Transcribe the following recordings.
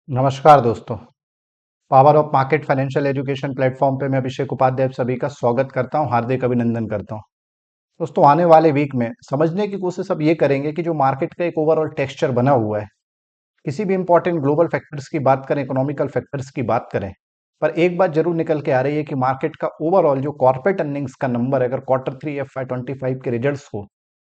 नमस्कार दोस्तों। Power of market financial education platform पे मैं अभिषेक उपाध्याय आप सभी का स्वागत करता हूं, हार्दिक अभिनंदन करता हूं। दोस्तों, आने वाले वीक में समझने की कोशिश अब ये करेंगे कि जो मार्केट का एक ओवरऑल टेक्सचर बना हुआ है, किसी भी इंपॉर्टेंट ग्लोबल फैक्टर्स की बात करें, इकोनॉमिकल फैक्टर्स की बात करें, पर एक बात जरूर निकल के आ रही है कि मार्केट का ओवरऑल जो कॉर्पोरेट अर्निंग्स का नंबर है, अगर Q3 FY25 के रिजल्ट्स को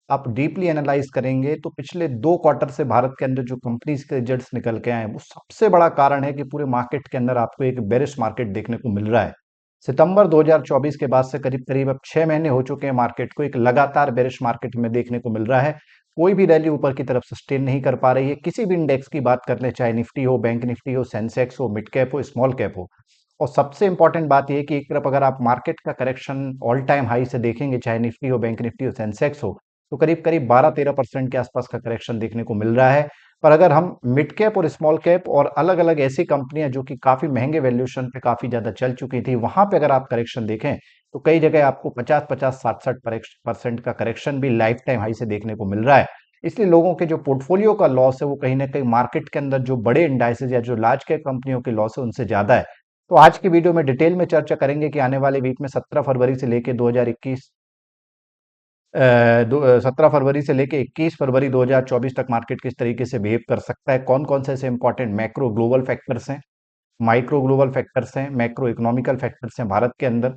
आप डीपली एनालाइज करेंगे तो पिछले 2 क्वार्टर से भारत के अंदर जो कंपनीज के रिजल्ट्स निकल के आए हैं, वो सबसे बड़ा कारण है कि पूरे मार्केट के अंदर आपको एक बेरिश मार्केट देखने को मिल रहा है। सितंबर 2024 के बाद से करीब करीब अब 6 महीने हो चुके हैं मार्केट को एक लगातार बेरिश मार्केट में देखने को मिल रहा है। कोई भी रैली ऊपर की तरफ सस्टेन नहीं कर पा रही है। किसी भी इंडेक्स की बात कर ले, चाहे निफ्टी हो, बैंक निफ्टी हो, सेंसेक्स हो, मिड कैप हो, स्मॉल कैप हो। और सबसे इंपॉर्टेंट बात यह कि एक तरफ अगर आप मार्केट का करेक्शन ऑल टाइम हाई से देखेंगे, चाहे निफ्टी हो, बैंक निफ्टी हो, सेंसेक्स हो, तो करीब करीब 12-13% के आसपास का करेक्शन देखने को मिल रहा है। पर अगर हम मिड कैप और स्मॉल कैप और अलग अलग ऐसी कंपनियां जो कि काफी महंगे वैल्यूएशन पे काफी ज्यादा चल चुकी थी, वहां पे अगर आप करेक्शन देखें तो कई जगह आपको 50-50, 60-60% का करेक्शन भी लाइफ टाइम हाई से देखने को मिल रहा है। इसलिए लोगों के जो पोर्टफोलियो का लॉस है वो कहीं ना कहीं मार्केट के अंदर जो बड़े इंडाइसेज या जो लार्ज कैप कंपनियों के लॉस है उनसे ज्यादा है। तो आज की वीडियो में डिटेल में चर्चा करेंगे कि आने वाले वीक में 17 फरवरी से लेके 2021 17 फरवरी से लेके 21 फरवरी 2024 तक मार्केट किस तरीके से बिहेव कर सकता है, कौन कौन से ऐसे इंपॉर्टेंट मैक्रो ग्लोबल फैक्टर्स हैं, माइक्रो ग्लोबल फैक्टर्स हैं, मैक्रो इकोनॉमिकल फैक्टर्स हैं भारत के अंदर,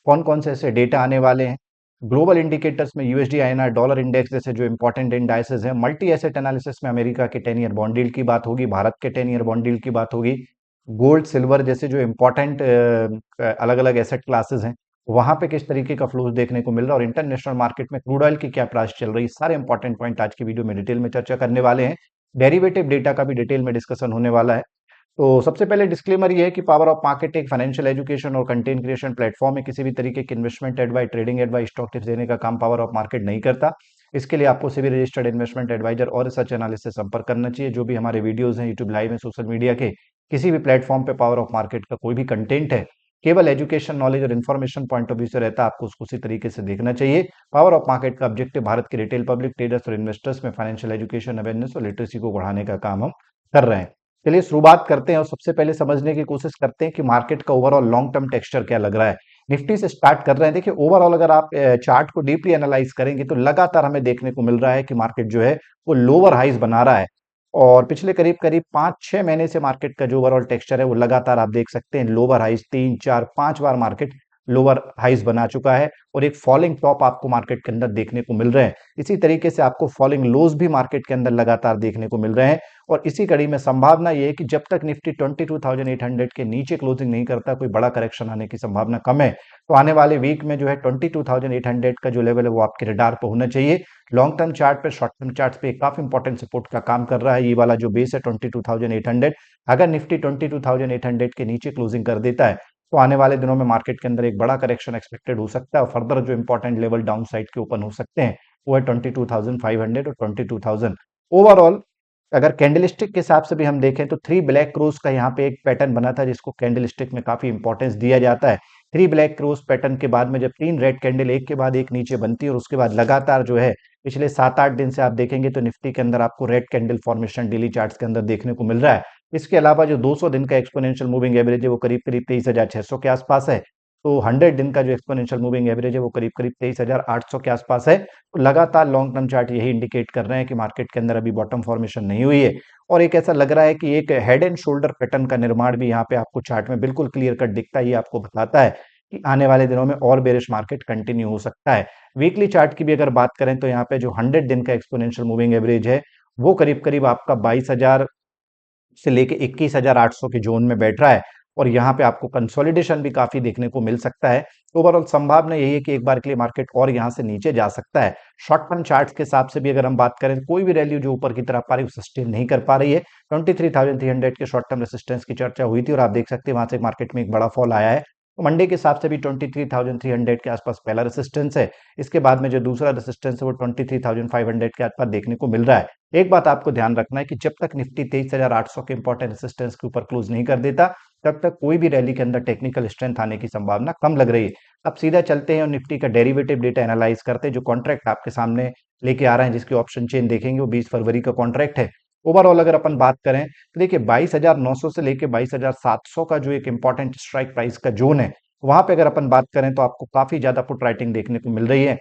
कौन कौन से ऐसे डेटा आने वाले हैं, ग्लोबल इंडिकेटर्स में यूएसडी आईएनआर डॉलर इंडेक्स जैसे जो इंपॉर्टेंट इंडाइसेस हैं, मल्टी एसेट एनालिसिस में अमेरिका के 10 ईयर बॉन्ड डील की बात होगी, भारत के 10 ईयर बॉन्ड डील की बात होगी, गोल्ड सिल्वर जैसे जो इंपॉर्टेंट अलग अलग एसेट क्लासेस हैं वहां पे किस तरीके का फ्लोज देखने को मिल रहा है, और इंटरनेशनल मार्केट में क्रूड ऑयल की क्या प्राइस चल रही है, सारे इंपॉर्टेंट पॉइंट आज की वीडियो में डिटेल में चर्चा करने वाले हैं। डेरिवेटिव डेटा का भी डिटेल में डिस्कशन होने वाला है। तो सबसे पहले डिस्क्लेमर ये है कि पावर ऑफ मार्केट एक फाइनेंशियल एजुकेशन और कंटेंट क्रिएशन प्लेटफॉर्म है। किसी भी तरीके की investment advice, trading advice, stock tips देने का काम पावर ऑफ मार्केट नहीं करता। इसके लिए आपको सेबी रजिस्टर्ड इन्वेस्टमेंट एडवाइजर और रिसर्च एनालिस्ट से संपर्क करना चाहिए। जो भी हमारे वीडियोस हैं यूट्यूब लाइव में, सोशल मीडिया के किसी भी प्लेटफॉर्म पे पावर ऑफ मार्केट का कोई भी कंटेंट है, केवल एजुकेशन, नॉलेज और इन्फॉर्मेशन पॉइंट ऑफ व्यू से रहता है, आपको उसको उसी तरीके से देखना चाहिए। पावर ऑफ मार्केट का ऑब्जेक्टिव भारत के रिटेल पब्लिक, ट्रेडर्स और इन्वेस्टर्स में फाइनेंशियल एजुकेशन, अवेयरनेस और लिटरेसी को बढ़ाने का काम हम कर रहे हैं। चलिए शुरुआत करते हैं और सबसे पहले समझने की कोशिश करते हैं कि मार्केट का ओवरऑल लॉन्ग टर्म टेक्सचर क्या लग रहा है। निफ्टी से स्टार्ट कर रहे हैं। देखिए, ओवरऑल अगर आप चार्ट को डीपली एनालाइज करेंगे तो लगातार हमें देखने को मिल रहा है कि मार्केट जो है वो लोअर हाइज बना रहा है। और पिछले करीब करीब 5-6 महीने से मार्केट का जो ओवरऑल टेक्सचर है वो लगातार आप देख सकते हैं लोअर हाइज 3-4-5 बार मार्केट लोअर हाइज बना चुका है, और एक फॉलिंग टॉप आपको मार्केट के अंदर देखने को मिल रहे हैं। इसी तरीके से आपको फॉलिंग लोज भी मार्केट के अंदर लगातार देखने को मिल रहे हैं। और इसी कड़ी में संभावना ये है कि जब तक निफ्टी 22,800 के नीचे क्लोजिंग नहीं करता, कोई बड़ा करेक्शन आने की संभावना कम है। तो आने वाले वीक में जो है 22,800 का जो लेवल है वो आपके रडार पर होना चाहिए। लॉन्ग टर्म चार्ट पे, शॉर्ट टर्म चार्ट पे काफी इंपॉर्टेंट सपोर्ट का काम कर रहा है ये वाला जो बेस है 22,800। अगर निफ्टी 22,800 के नीचे क्लोजिंग कर देता है तो आने वाले दिनों में मार्केट के अंदर एक बड़ा करेक्शन एक्सपेक्टेड हो सकता है, और फर्दर जो इंपॉर्टेंट लेवल डाउन साइड के ओपन हो सकते हैं वो है 22,500 और 22,000। ओवरऑल अगर कैंडलस्टिक के हिसाब से भी हम देखें तो थ्री ब्लैक क्रोस का यहाँ पे एक पैटर्न बना था जिसको कैंडलस्टिक में काफी इंपॉर्टेंस दिया जाता है। थ्री ब्लैक क्रोस पैटर्न के बाद में जब तीन रेड कैंडल एक के बाद एक नीचे बनती है और उसके बाद लगातार जो है पिछले 7-8 दिन से आप देखेंगे तो निफ्टी के अंदर आपको red candle formation daily charts के अंदर देखने को मिल रहा है। इसके अलावा जो 200 दिन का एक्सपोनेंशियल मूविंग एवरेज है वो करीब करीब 23,600 के आसपास है। तो 100 दिन का जो एक्सपोनेंशियल मूविंग एवरेज है वो करीब करीब 23,800 के आसपास है। तो लगातार लॉन्ग टर्म चार्ट यही इंडिकेट कर रहे हैं कि मार्केट के अंदर अभी बॉटम फॉर्मेशन नहीं हुई है, और एक ऐसा लग रहा है कि एक हेड एंड शोल्डर पैटर्न का निर्माण भी यहाँ पे आपको चार्ट में बिल्कुल क्लियर कट दिखता है। ये आपको बताता है कि आने वाले दिनों में और बेरिश मार्केट कंटिन्यू हो सकता है। वीकली चार्ट की भी अगर बात करें तो यहाँ पे जो 100 दिन का एक्सपोनेंशियल मूविंग एवरेज है वो करीब करीब आपका 22,000 से लेके 21,800 के जोन में बैठ रहा है, और यहाँ पे आपको कंसोलिडेशन भी काफी देखने को मिल सकता है। ओवरऑल संभावना यही है कि एक बार के लिए मार्केट और यहाँ से नीचे जा सकता है। शॉर्ट टर्म चार्ट्स के हिसाब से भी अगर हम बात करें तो कोई भी रैली जो ऊपर की तरफ आ रही है सस्टेन नहीं कर पा रही है। 23,300 के शॉर्ट टर्म रेसिस्टेंस की चर्चा हुई थी और आप देख सकते हैं वहां से मार्केट में एक बड़ा फॉल आया है। तो मंडे के हिसाब से भी 23,300 के आसपास पहला रेसिस्टेंस है। इसके बाद में जो दूसरा रेसिस्टेंस है वो 23,500 के आसपास देखने को मिल रहा है। एक बात आपको ध्यान रखना है कि जब तक निफ्टी 23,800 के इंपॉर्टेंट रेसिस्टेंस के ऊपर क्लोज नहीं कर देता, तब तक कोई भी रैली के अंदर टेक्निकल स्ट्रेंथ आने की संभावना कम लग रही है। अब सीधा चलते हैं और निफ्टी का डेरिवेटिव डेटा एनालाइज करते हैं। जो कॉन्ट्रैक्ट आपके सामने लेके आ रहे हैं, जिसकी ऑप्शन चेन देखेंगे वो 20 फरवरी का कॉन्ट्रैक्ट है। ओवरऑल अगर अपन बात करें तो देखिए 22,900 से लेके 22,700 का जो एक इंपॉर्टेंट स्ट्राइक प्राइस का जोन है, वहां पे अगर अपन बात करें तो आपको काफी ज्यादा पुट राइटिंग देखने को मिल रही है।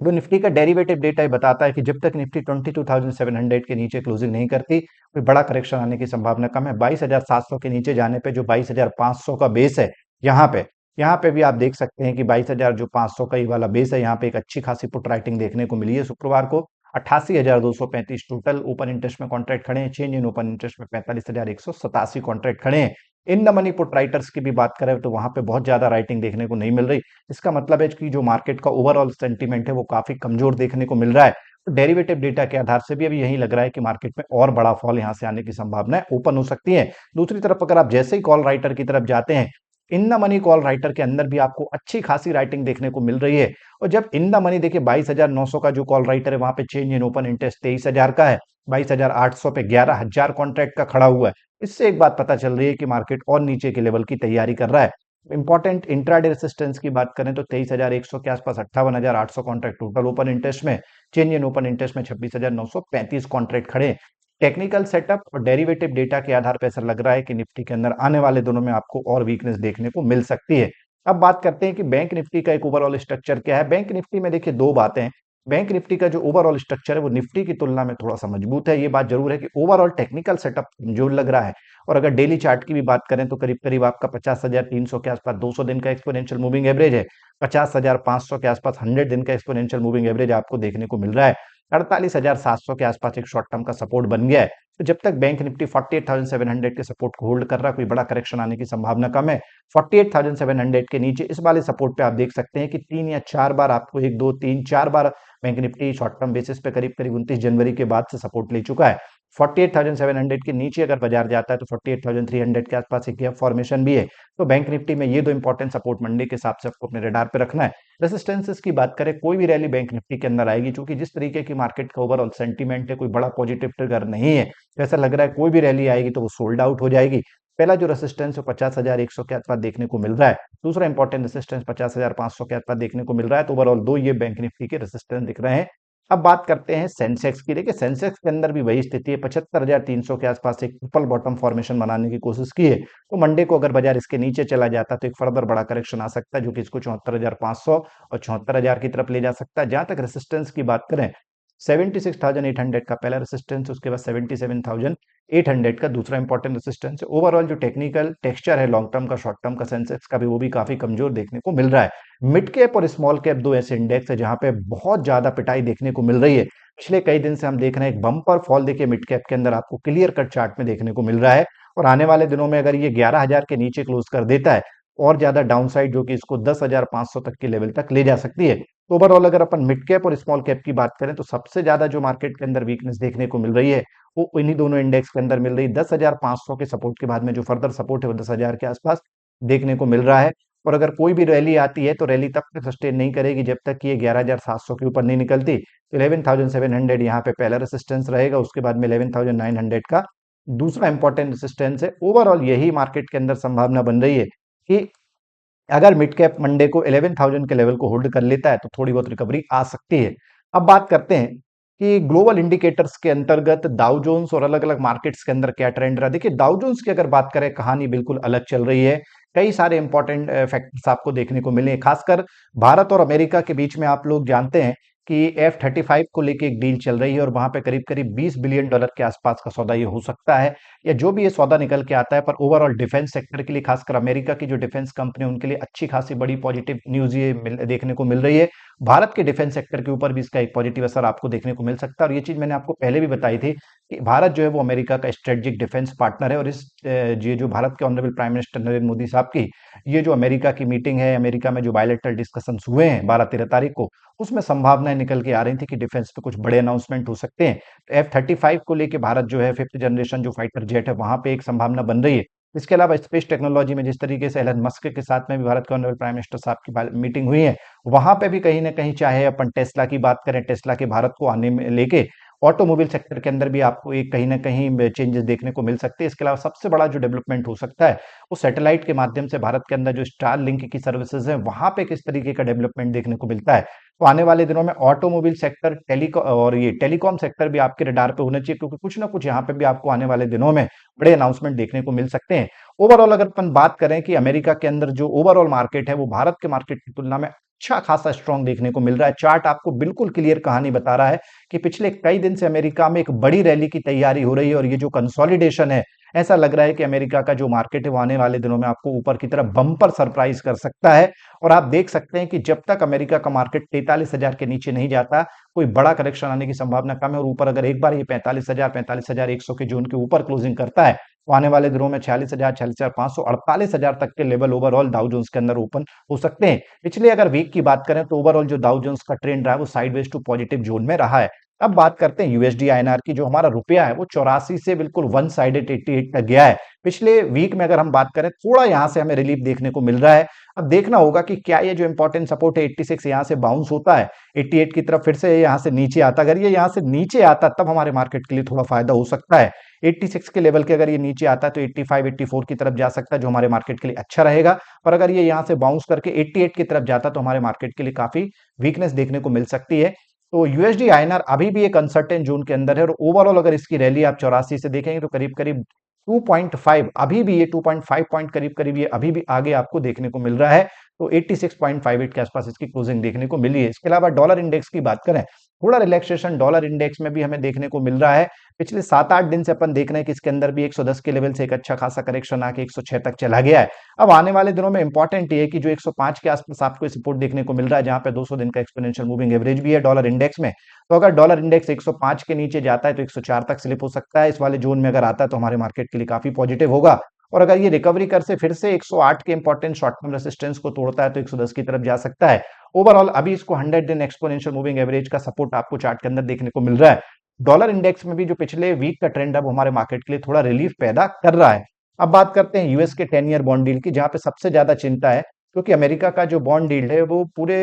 जो निफ्टी का डेरिवेटिव डेटा बताता है कि जब तक निफ्टी 22,700 के नीचे क्लोजिंग नहीं करती, कोई बड़ा करेक्शन आने की संभावना कम है। 22,700 के नीचे जाने पे जो 22,500 का बेस है, यहाँ पे भी आप देख सकते हैं कि 22,000 जो 500 का ये वाला बेस है, यहाँ पे एक अच्छी खासी पुट राइटिंग देखने को मिली है शुक्रवार को। 88,235 टोटल ओपन इंटरेस्ट में कॉन्ट्रैक्ट खड़े हैं। चेंज इन ओपन इंटरेस्ट में 45,187 कॉन्ट्रैक्ट खड़े हैं। In the money put writers की भी बात करें तो वहां पे बहुत ज्यादा राइटिंग देखने को नहीं मिल रही। इसका मतलब है कि जो मार्केट का ओवरऑल सेंटीमेंट है वो काफी कमजोर देखने को मिल रहा है। तो डेरिवेटिव डेटा के आधार से भी अभी यही लग रहा है कि मार्केट में और बड़ा फॉल यहां से आने की संभावनाएं ओपन हो सकती है। दूसरी तरफ अगर आप जैसे ही कॉल राइटर की तरफ जाते हैं, in the money call writer के अंदर भी आपको अच्छी खासी राइटिंग देखने को मिल रही है। और जब इन द मनी देखिए 22,900 का जो कॉल राइटर है, वहां पे चेंज इन ओपन इंटरेस्ट 23,000 का है। 22,800 पे 11,000 कॉन्ट्रैक्ट का खड़ा हुआ है। इससे एक बात पता चल रही है कि मार्केट और नीचे के लेवल की तैयारी कर रहा है। इंपॉर्टेंट इंट्राडे रेसिस्टेंस की बात करें तो 23,100 के आसपास 58,800 कॉन्ट्रैक्ट टोटल ओपन इंटरेस्ट में। चेंज इन ओपन इंटरेस्ट में 26,935 कॉन्ट्रैक्ट खड़े। टेक्निकल सेटअप और डेरिवेटिव डेटा के आधार पर ऐसा लग रहा है कि निफ्टी के अंदर आने वाले दिनों में आपको और वीकनेस देखने को मिल सकती है। अब बात करते हैं कि बैंक निफ्टी का एक ओवरऑल स्ट्रक्चर क्या है। बैंक निफ्टी में देखिए दो बातें हैं। बैंक निफ्टी का जो ओवरऑल स्ट्रक्चर है वो निफ्टी की तुलना में थोड़ा सा मजबूत है। ये बात जरूर है कि ओवरऑल टेक्निकल सेटअप कमजोर लग रहा है। और अगर डेली चार्ट की भी बात करें तो करीब करीब आपका 50,300 के आसपास 200 दिन का एक्सपोनेंशियल मूविंग एवरेज है। 50,500 के आसपास 100 दिन का एक्सपोनेंशियल मूविंग एवरेज आपको देखने को मिल रहा है। 48,700 के आसपास एक शॉर्ट टर्म का सपोर्ट बन गया है। तो जब तक बैंक निफ्टी 48,700 के सपोर्ट को होल्ड कर रहा है, कोई बड़ा करेक्शन आने की संभावना कम है। 48,700 के नीचे इस वाले सपोर्ट पे आप देख सकते हैं कि 3 या 4 बार आपको 1 2 3 4 बार bank Nifty short term basis पे करीब करीब 29 जनवरी के बाद से सपोर्ट ले चुका है। 48,700 के नीचे अगर बाजार जाता है तो 48,300 के आसपास एक गैप फॉर्मेशन भी है। तो बैंक निफ्टी में ये दो इंपॉर्टेंट सपोर्ट मंडे के हिसाब से आपको अपने रडार पे रखना है। रेसिस्टेंसेस की बात करें, कोई भी रैली बैंक निफ्टी के अंदर आएगी, क्योंकि जिस तरीके की मार्केट का ओवरऑल सेंटीमेंट है, कोई बड़ा पॉजिटिव ट्रिगर नहीं है। तो ऐसा लग रहा है कोई भी रैली आएगी तो वो सोल्ड आउट हो जाएगी। पहला जो रेसिस्टेंस है 50,100 के आसपास देखने को मिल रहा है। दूसरा इंपॉर्टेंट रेसिस्टेंस 50,500 के आसपास देखने को मिल रहा है। तो ओवरऑल दो ये बैंक निफ्टी के रेसिस्टेंस दिख रहे हैं। अब बात करते हैं सेंसेक्स की। देखिए सेंसेक्स के अंदर भी वही स्थिति है। 75,300 के आसपास एक ट्रिपल बॉटम फॉर्मेशन बनाने की कोशिश की है। तो मंडे को अगर बाजार इसके नीचे चला जाता है तो एक फर्दर बड़ा करेक्शन आ सकता है, जो कि इसको 74,500 और 74,000 की तरफ ले जा सकता है। जहां तक रेसिस्टेंस की बात करें, 76,800 का पहला रेसिस्टेंस, उसके बाद 77,800 का दूसरा इंपॉर्टेंट रेसिस्टेंस है। ओवरऑल जो टेक्निकल टेक्सचर है लॉन्ग टर्म का, शॉर्ट टर्म का सेंसेक्स का भी, वो भी काफी कमजोर देखने को मिल रहा है। मिड कैप और स्मॉल कैप दो ऐसे इंडेक्स है जहां पे बहुत ज्यादा पिटाई देखने को मिल रही है। पिछले कई दिन से हम देख रहे हैं एक बम्पर फॉल देखिए मिड कैप के अंदर आपको क्लियर कट चार्ट में देखने को मिल रहा है। और आने वाले दिनों में अगर ये 11,000 के नीचे क्लोज कर देता है, और ज्यादा डाउनसाइड जो कि इसको 10,500 तक के लेवल तक ले जा सकती है। ओवरऑल अगर अपन मिड कैप और स्मॉल कैप की बात करें तो सबसे ज्यादा जो मार्केट के अंदर वीकनेस देखने को मिल रही है वो इन्हीं दोनों इंडेक्स के अंदर मिल रही है। 10,500 के सपोर्ट के बाद में जो फर्दर सपोर्ट है वो 10,000 के आसपास देखने को मिल रहा है। और अगर कोई भी रैली आती है तो रैली तब तक सस्टेन नहीं करेगी जब तक कि ये 11,700 के ऊपर नहीं निकलती। 11,700 यहाँ पे पहला रेसिस्टेंस रहेगा, उसके बाद में 11,900 का दूसरा इंपॉर्टेंट रेसिस्टेंस है। ओवरऑल यही मार्केट के अंदर संभावना बन रही है कि अगर मिड कैप मंडे को 11,000 के लेवल को होल्ड कर लेता है तो थोड़ी बहुत रिकवरी आ सकती है। अब बात करते हैं कि ग्लोबल इंडिकेटर्स के अंतर्गत डाउ जोन्स और अलग अलग मार्केट्स के अंदर क्या ट्रेंड रहा। देखिए डाउ जोन्स की अगर बात करें, कहानी बिल्कुल अलग चल रही है। कई सारे इंपॉर्टेंट फैक्टर्स आपको देखने को मिले, खासकर भारत और अमेरिका के बीच में। आप लोग जानते हैं कि F-35 को लेके एक डील चल रही है और वहां पे करीब करीब $20 बिलियन के आसपास का सौदा ये हो सकता है, या जो भी ये सौदा निकल के आता है। पर ओवरऑल डिफेंस सेक्टर के लिए, खासकर अमेरिका की जो डिफेंस कंपनी, उनके लिए अच्छी खासी बड़ी पॉजिटिव न्यूज ये देखने को मिल रही है। भारत के डिफेंस सेक्टर के ऊपर भी इसका एक पॉजिटिव असर आपको देखने को मिल सकता है। और ये चीज मैंने आपको पहले भी बताई थी कि भारत जो है वो अमेरिका का स्ट्रेटेजिक डिफेंस पार्टनर है। और इस ये जो भारत के honourable prime minister Narendra Modi साहब की ये जो अमेरिका की मीटिंग है, अमेरिका में जो बायलैटरल डिस्कशन हुए हैं 12-13 तारीख को, उसमें संभावनाएं निकल के आ रही थी कि डिफेंस पे कुछ बड़े अनाउंसमेंट हो सकते हैं। तो F-35 को लेके भारत जो है 5th जनरेशन जो फाइटर जेट है वहां पे एक संभावना बन रही है। इसके अलावा स्पेस टेक्नोलॉजी में जिस तरीके से एलन मस्क के साथ में भी भारत के ऑनरेबल प्राइम मिनिस्टर साहब की मीटिंग हुई है, वहां पे भी कहीं ना कहीं, चाहे अपन टेस्ला की बात करें, टेस्ला के भारत को आने में लेके, ऑटोमोबाइल सेक्टर के अंदर भी आपको एक कहीं ना कहीं चेंजेस देखने को मिल सकते हैं। इसके अलावा सबसे बड़ा जो डेवलपमेंट हो सकता है वो सैटेलाइट के माध्यम से भारत के अंदर जो स्टार लिंक की सर्विसेज है वहां पे किस तरीके का डेवलपमेंट देखने को मिलता है। तो आने वाले दिनों में ऑटोमोबाइल सेक्टर टेलीकॉम और ये टेलीकॉम सेक्टर भी आपके रडार पे होना चाहिए, क्योंकि कुछ ना कुछ यहाँ पे भी आपको आने वाले दिनों में बड़े अनाउंसमेंट देखने को मिल सकते हैं। ओवरऑल अगर अपन बात करें कि अमेरिका के अंदर जो ओवरऑल मार्केट है वो भारत के मार्केट की तुलना में अच्छा खासा स्ट्रांग देखने को मिल रहा है। चार्ट आपको बिल्कुल क्लियर कहानी बता रहा है कि पिछले कई दिन से अमेरिका में एक बड़ी रैली की तैयारी हो रही है, और ये जो कंसोलिडेशन है, ऐसा लग रहा है कि अमेरिका का जो मार्केट है वो आने वाले दिनों में आपको ऊपर की तरफ बम्पर सरप्राइज कर सकता है। और आप देख सकते हैं कि जब तक अमेरिका का मार्केट 43,000 के नीचे नहीं जाता, कोई बड़ा करेक्शन आने की संभावना कम है। और ऊपर अगर एक बार ये 45,000 45,100 के जोन के ऊपर क्लोजिंग करता है तो आने वाले दिनों में 46,000 46,500 48,000 तक के लेवल ओवरऑल डाउ जोन्स के अंदर ओपन हो सकते हैं। पिछले अगर वीक की बात करें तो ओवरऑल जो डाउ जोन्स का ट्रेंड रहा है वो साइडवेज टू पॉजिटिव जोन में रहा है। अब बात करते हैं यूएसडी आईएनआर की। जो हमारा रुपया है वो 84 से बिल्कुल वन साइडेड 88 तक गया है। पिछले वीक में अगर हम बात करें थोड़ा यहां से हमें रिलीफ देखने को मिल रहा है। अब देखना होगा कि क्या ये जो इंपॉर्टेंट सपोर्ट है 86 यहां से बाउंस होता है 88 की तरफ, फिर से यहां से नीचे आता। अगर ये यहां से नीचे आता तब हमारे मार्केट के लिए थोड़ा फायदा हो सकता है। 86 के लेवल के अगर ये नीचे आता है तो 85 84 की तरफ जा सकता है, जो हमारे मार्केट के लिए अच्छा रहेगा। और अगर ये यहां से बाउंस करके 88 की तरफ जाता तो हमारे मार्केट के लिए काफी वीकनेस देखने को मिल सकती है। तो यूएसडी आईएनआर अभी भी एक अनसर्टेन जोन के अंदर है, और ओवरऑल अगर इसकी रैली आप 84 से देखेंगे तो करीब करीब 2.5 अभी भी ये 2.5 पॉइंट करीब करीब ये अभी भी आगे आपको देखने को मिल रहा है। तो 86.58 के आसपास इसकी क्लोजिंग देखने को मिली है। इसके अलावा डॉलर इंडेक्स की बात करें, थोड़ा रिलैक्सेशन डॉलर इंडेक्स में भी हमें देखने को मिल रहा है। पिछले 7-8 दिन से अपन देख रहे हैं कि इसके अंदर भी 110 के लेवल से एक अच्छा खासा करेक्शन आके 106 तक चला गया है। अब आने वाले दिनों में इंपॉर्टेंट ये है कि जो 105 के आसपास आपको सपोर्ट देखने को मिल रहा है, जहां पे 200 दिन का एक्सपोनेंशियल मूविंग एवरेज भी है डॉलर इंडेक्स में। तो अगर डॉलर इंडेक्स 105 के नीचे जाता है तो 104 तक स्लिप हो सकता है। इस वाले जोन में अगर आता है तो हमारे मार्केट के लिए काफी पॉजिटिव होगा। और अगर ये रिकवरी कर से फिर से 108 के इंपॉर्टेंट शॉर्ट टर्म रेसिस्टेंस को तोड़ता है तो 110 की तरफ जा सकता है। ओवरऑल अभी इसको 100 दिन एक्सपोनेंशियल मूविंग एवरेज का सपोर्ट आपको चार्ट के अंदर देखने को मिल रहा है। डॉलर इंडेक्स में भी जो पिछले वीक का ट्रेंड है वो हमारे मार्केट के लिए थोड़ा रिलीफ पैदा कर रहा है। अब बात करते हैं यूएस के 10 ईयर बॉन्ड डील की, जहां पे सबसे ज्यादा चिंता है, क्योंकि अमेरिका का जो बॉन्ड डील है वो पूरे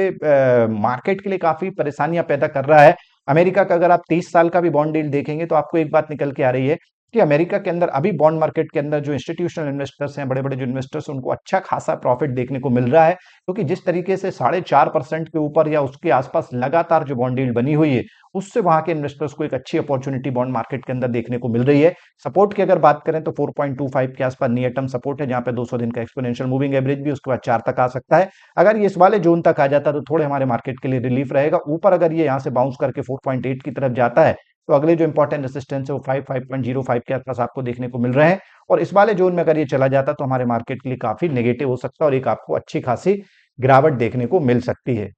मार्केट के लिए काफी परेशानियां पैदा कर रहा है। अमेरिका का अगर आप 30 साल का भी बॉन्ड डील देखेंगे तो आपको एक बात निकल के आ रही है कि अमेरिका के अंदर अभी बॉन्ड मार्केट के अंदर जो इंस्टीट्यूशनल इन्वेस्टर्स हैं, बड़े बड़े जो इन्वेस्टर्स हैं, उनको अच्छा खासा प्रॉफिट देखने को मिल रहा है। क्योंकि जिस तरीके से 4.5% के ऊपर या उसके आसपास लगातार जो बॉन्ड डील बनी हुई है, उससे वहां के इन्वेस्टर्स को एक अच्छी अपॉर्चुनिटी बॉन्ड मार्केट के अंदर देखने को मिल रही है। सपोर्ट की अगर बात करें तो 4.25 के आसपास नियर टर्म सपोर्ट है, जहां पे 200 दिन का एक्सपोनेंशियल मूविंग एवरेज भी उसके बाद 4 तक आ सकता है। अगर ये इस वाले जोन तक आ जाता तो थोड़े हमारे मार्केट के लिए रिलीफ रहेगा। ऊपर अगर ये यहाँ से बाउंस करके 4.8 की तरफ जाता है तो अगले जो इंपॉर्टेंट रेसिस्टेंस है वो 5.05 के आसपास आपको देखने को मिल रहे हैं। और इस वाले जोन में अगर ये चला जाता तो हमारे मार्केट के लिए काफी नेगेटिव हो सकता है और एक आपको अच्छी खासी गिरावट देखने को मिल सकती है।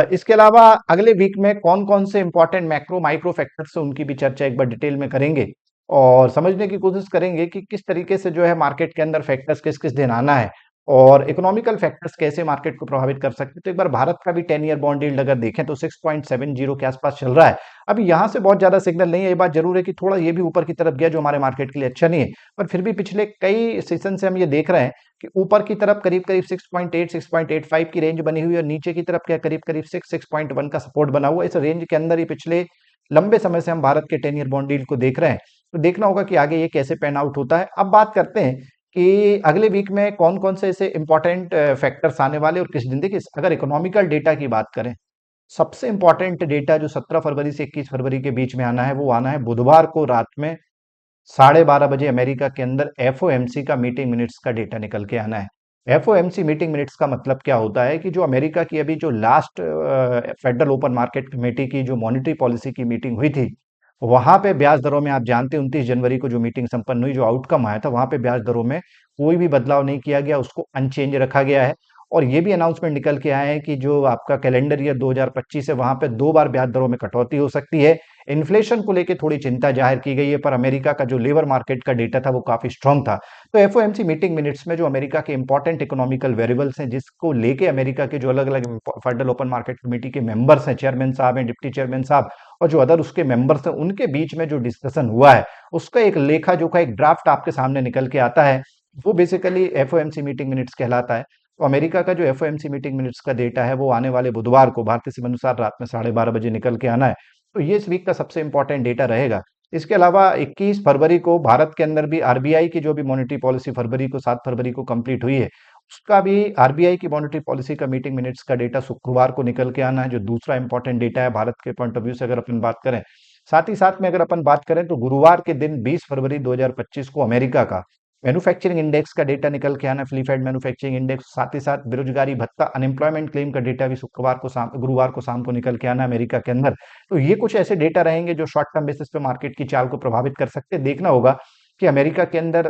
इसके अलावा अगले वीक में कौन कौन से इंपॉर्टेंट मैक्रो माइक्रो फैक्टर्स है उनकी भी चर्चा एक बार डिटेल में करेंगे, और समझने की कोशिश करेंगे कि किस तरीके से जो है मार्केट के अंदर फैक्टर्स किस किस दिन आना है, और इकोनॉमिकल फैक्टर्स कैसे मार्केट को प्रभावित कर सकते हैं। तो एक बार भारत का भी 10 ईयर बॉन्ड यील्ड अगर देखें तो 6.70 के आसपास चल रहा है। अभी यहां से बहुत ज्यादा सिग्नल नहीं है, ये बात जरूर है कि थोड़ा ये भी ऊपर की तरफ गया जो हमारे मार्केट के लिए अच्छा नहीं है। पर फिर भी पिछले कई सेशन से हम ये देख रहे हैं कि ऊपर की तरफ करीब करीब 6.8 6.85 की रेंज बनी हुई है, और नीचे की तरफ क्या करीब करीब 6.1 का सपोर्ट बना हुआ है। इस रेंज के अंदर ही पिछले लंबे समय से हम भारत के 10 ईयर बॉन्ड डील को देख रहे हैं। तो देखना होगा कि आगे ये कैसे पैन आउट होता है। अब बात करते हैं कि अगले वीक में कौन कौन से ऐसे इंपॉर्टेंट फैक्टर्स आने वाले और किस दिन। देखिए, अगर इकोनॉमिकल डेटा की बात करें, सबसे इंपॉर्टेंट डेटा जो 17 फरवरी से 21 फरवरी के बीच में आना है वो आना है बुधवार को रात में 12:30 बजे अमेरिका के अंदर एफओएमसी का मीटिंग मिनट्स का डेटा निकल के आना है। एफओएमसी मीटिंग मिनट्स का मतलब क्या होता है कि जो अमेरिका की अभी जो last federal open market committee की जो मॉनेटरी पॉलिसी की मीटिंग हुई थी, वहां पे ब्याज दरों में आप जानते हैं 29 जनवरी को जो मीटिंग संपन्न हुई, जो आउटकम आया था वहां पे ब्याज दरों में कोई भी बदलाव नहीं किया गया, उसको अनचेंज रखा गया है। और ये भी अनाउंसमेंट निकल के आए हैं कि जो आपका कैलेंडर ईयर 2025 है वहां पे 2 बार ब्याज दरों में कटौती हो सकती है। इन्फ्लेशन को लेकर थोड़ी चिंता जाहिर की गई है, पर अमेरिका का जो लेबर मार्केट का डेटा था वो काफी स्ट्रांग था। तो एफओएमसी मीटिंग मिनट्स में जो अमेरिका के इंपॉर्टेंट इकोनॉमिकल वेरिएबल्स हैं, जिसको लेके अमेरिका के जो अलग अलग फेडरल ओपन मार्केट कमेटी के मेंबर्स हैं, चेयरमैन साहब हैं, डिप्टी चेयरमैन साहब और जो अदर उसके मेंबर्स हैं, उनके बीच में जो डिस्कशन हुआ है उसका एक लेखा जोखा, एक ड्राफ्ट आपके सामने निकल के आता है। वो बेसिकली एफओएमसी मीटिंग मिनट्स कहलाता है। तो अमेरिका का जो एफओएमसी मीटिंग मिनट्स का डेटा है वो आने वाले बुधवार को भारतीय समय अनुसार रात में 12:30 बजे निकल के आना है। तो ये इस वीक का सबसे इंपॉर्टेंट डेटा रहेगा। इसके अलावा 21 फरवरी को भारत के अंदर भी आरबीआई की जो भी मॉनेटरी पॉलिसी फरवरी को 7 फरवरी को कंप्लीट हुई है, उसका भी आरबीआई की मॉनेटरी पॉलिसी का मीटिंग मिनट्स का डेटा शुक्रवार को निकल के आना है, जो दूसरा इंपॉर्टेंट डेटा है भारत के पॉइंट ऑफ व्यू से अगर अपन बात करें। साथ ही साथ में अगर अपन बात करें तो गुरुवार के दिन 20 फरवरी 2025 को अमेरिका का मैन्युफैक्चरिंग इंडेक्स का डेटा निकल के आना, फ्लीफेड मैन्युफैक्चरिंग इंडेक्स, साथ ही साथ बेरोजगारी भत्ता अनएम्प्लॉयमेंट क्लेम का डेटा भी गुरुवार को शाम को निकल के आना अमेरिका के अंदर। तो ये कुछ ऐसे डेटा रहेंगे जो शॉर्ट टर्म बेसिस पे मार्केट की चाल को प्रभावित कर सकते हैं। देखना होगा कि अमेरिका के अंदर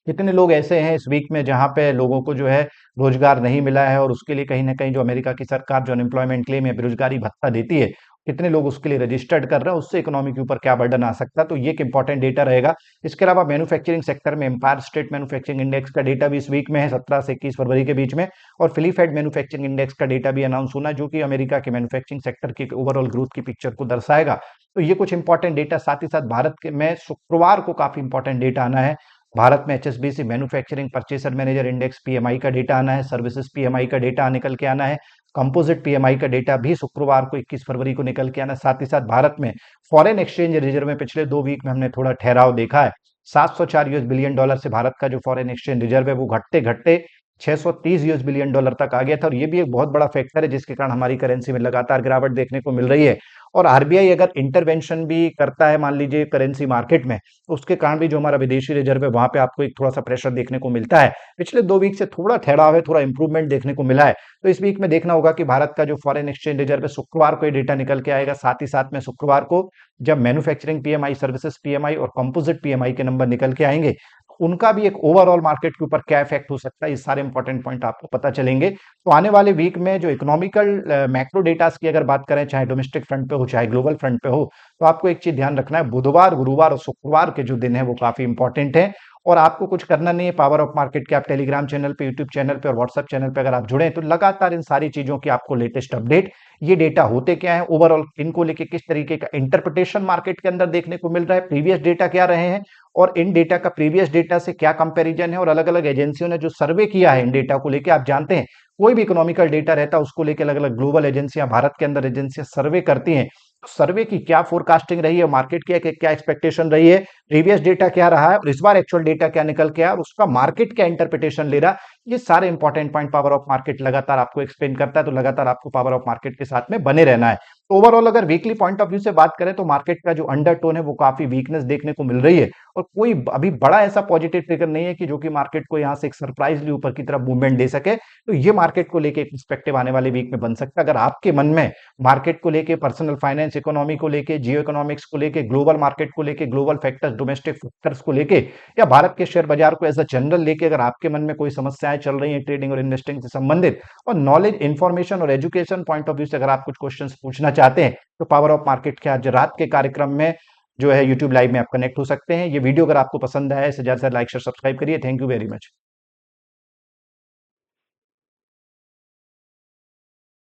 कितने लोग ऐसे हैं इस वीक में जहां पे लोगों को जो है रोजगार नहीं मिला है, और उसके लिए कहीं ना कहीं जो अमेरिका की सरकार जो अनएम्प्लॉयमेंट क्लेम या बेरोजगारी भत्ता देती है, कितने लोग उसके लिए रजिस्टर्ड कर रहे हैं, उससे इकोनॉमी के ऊपर क्या बर्डन आ सकता है। तो ये एक इंपॉर्टेंट डेटा रहेगा। इसके अलावा मैन्युफैक्चरिंग सेक्टर में एम्पायर स्टेट मैन्युफैक्चरिंग इंडेक्स का डेटा भी इस वीक में है, 17 से 21 फरवरी के बीच में। और फिलीफेड मैन्युफैक्चरिंग इंडेक्स का डेटा भी अनाउंस होना, जो कि अमेरिका के मैन्युफैक्चरिंग सेक्टर की ओवरऑल ग्रोथ की पिक्चर को दर्शाएगा। तो ये कुछ इंपॉर्टेंट डेटा, साथ ही साथ भारत के में शुक्रवार को काफी इंपॉर्टेंट डेटा आना है। भारत में HSBC manufacturing purchaser manager index PMI का डेटा आना है, सर्विसेज पीएमआई का डेटा निकल के आना है, कंपोजिट पीएमआई का डेटा भी शुक्रवार को 21 फरवरी को निकल के आना है। साथ ही साथ भारत में फॉरेन एक्सचेंज रिजर्व में पिछले 2 वीक में हमने थोड़ा ठहराव देखा है। 704 यूएस बिलियन डॉलर से भारत का जो फॉरेन एक्सचेंज रिजर्व है वो घटते घटते 630 यूएस बिलियन डॉलर तक आ गया था, और ये भी एक बहुत बड़ा फैक्टर है जिसके कारण हमारी करेंसी में लगातार गिरावट देखने को मिल रही है। और आरबीआई अगर इंटरवेंशन भी करता है मान लीजिए करेंसी मार्केट में, तो उसके कारण भी जो हमारा विदेशी रिजर्व है वहां पे आपको एक थोड़ा सा प्रेशर देखने को मिलता है। पिछले 2 वीक से थोड़ा ठहराव है, थोड़ा इंप्रूवमेंट देखने को मिला है। तो इस वीक में देखना होगा कि भारत का जो फॉरेन एक्सचेंज रिजर्व है शुक्रवार को ये डेटा निकल के आएगा। साथ ही साथ में शुक्रवार को जब मैन्युफैक्चरिंग पीएमआई, सर्विसेज पीएमआई और कंपोजिट पीएमआई के नंबर निकल के आएंगे, उनका भी एक ओवरऑल मार्केट के ऊपर क्या इफेक्ट हो सकता है, ये सारे इंपॉर्टेंट पॉइंट आपको पता चलेंगे। तो आने वाले वीक में जो इकोनॉमिकल मैक्रो डेटास की अगर बात करें, चाहे डोमेस्टिक फ्रंट पे हो चाहे ग्लोबल फ्रंट पे हो, तो आपको एक चीज ध्यान रखना है, बुधवार, गुरुवार और शुक्रवार के जो दिन है वो काफी इंपॉर्टेंट है। और आपको कुछ करना नहीं है, पावर ऑफ मार्केट के आप टेलीग्राम चैनल पे, यूट्यूब चैनल पे और व्हाट्सएप चैनल पे अगर आप जुड़े हैं, तो लगातार इन सारी चीजों की आपको लेटेस्ट अपडेट, ये डेटा होते क्या है, ओवरऑल इनको लेके किस तरीके का इंटरप्रिटेशन मार्केट के अंदर देखने को मिल रहा है, प्रीवियस डेटा क्या रहे हैं, और इन डेटा का प्रीवियस डेटा से क्या कंपैरिजन है, और अलग अलग एजेंसियों ने जो सर्वे किया है इन डेटा को लेके। आप जानते हैं कोई भी इकोनॉमिकल डेटा रहता है उसको लेके अलग अलग ग्लोबल एजेंसियां, भारत के अंदर एजेंसियां सर्वे करती हैं। तो सर्वे की क्या फोरकास्टिंग रही है, मार्केट की क्या एक्सपेक्टेशन रही है, प्रीवियस डेटा क्या रहा है, और इस बार एक्चुअल डेटा क्या निकल के आया, और उसका मार्केट क्या इंटरप्रिटेशन ले रहा, ये सारे important point power of market लगातार आपको एक्सप्लेन करता है। तो लगातार आपको पावर ऑफ मार्केट के साथ में बने रहना है। ओवरऑल अगर वीकली पॉइंट ऑफ व्यू से बात करें तो मार्केट का जो अंडरटोन है वो काफी वीकनेस देखने को मिल रही है, और कोई अभी बड़ा ऐसा पॉजिटिव ट्रिगर नहीं है कि जो कि मार्केट को यहां से एक सरप्राइजली ऊपर की तरफ मूवमेंट दे सके। तो ये मार्केट को लेके एक पर्सपेक्टिव आने वाले वीक में बन सकता है। अगर आपके मन में मार्केट को लेके, पर्सनल फाइनेंस, इकोनॉमी को लेके, जियो इकोनॉमिक्स को लेके, ग्लोबल मार्केट को लेके, ग्लोबल फैक्टर्स, डोमेस्टिक फैक्टर्स को लेके, या भारत के शेयर बाजार को एज अ जनरल लेके अगर आपके मन में कोई समस्याएं चल रही हैं ट्रेडिंग और इन्वेस्टिंग से संबंधित, और नॉलेज, इंफॉर्मेशन और एजुकेशन पॉइंट ऑफ व्यू से अगर आप कुछ क्वेश्चंस पूछना चाहते हैं, तो पावर ऑफ मार्केट के आज रात के कार्यक्रम में जो है यूट्यूब लाइव में आप कनेक्ट हो सकते हैं। ये वीडियो अगर आपको पसंद आया है इसे ज्यादा से ज्यादा लाइक शेयर सब्सक्राइब करिए। Thank you very much.